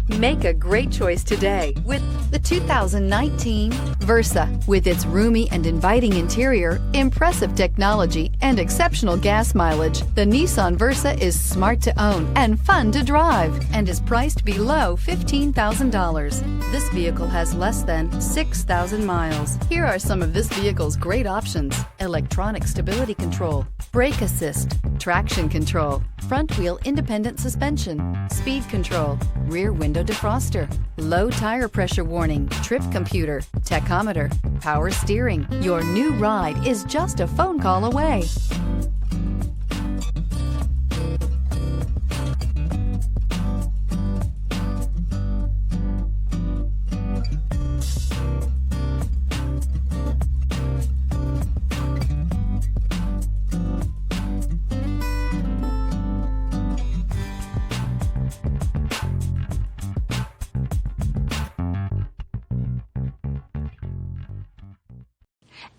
Make a great choice today with the 2019 Versa. With its roomy and inviting interior, impressive technology, and exceptional gas mileage, the Nissan Versa is smart to own and fun to drive and is priced below $15,000. This vehicle has less than 6,000 miles. Here are some of this vehicle's great options: electronic stability control, brake assist, traction control, front wheel independent suspension, speed control, rear window defroster, low tire pressure warning, trip computer, tachometer, power steering. Your new ride is just a phone call away.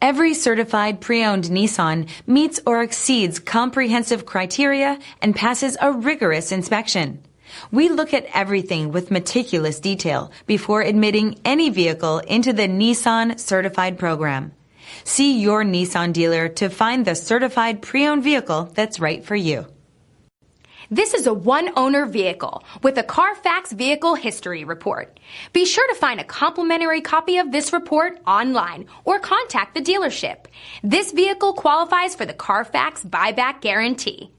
Every certified pre-owned Nissan meets or exceeds comprehensive criteria and passes a rigorous inspection. We look at everything with meticulous detail before admitting any vehicle into the Nissan Certified Program. See your Nissan dealer to find the certified pre-owned vehicle that's right for you. This is a one-owner vehicle with a Carfax Vehicle History Report. Be sure to find a complimentary copy of this report online or contact the dealership. This vehicle qualifies for the Carfax Buyback Guarantee.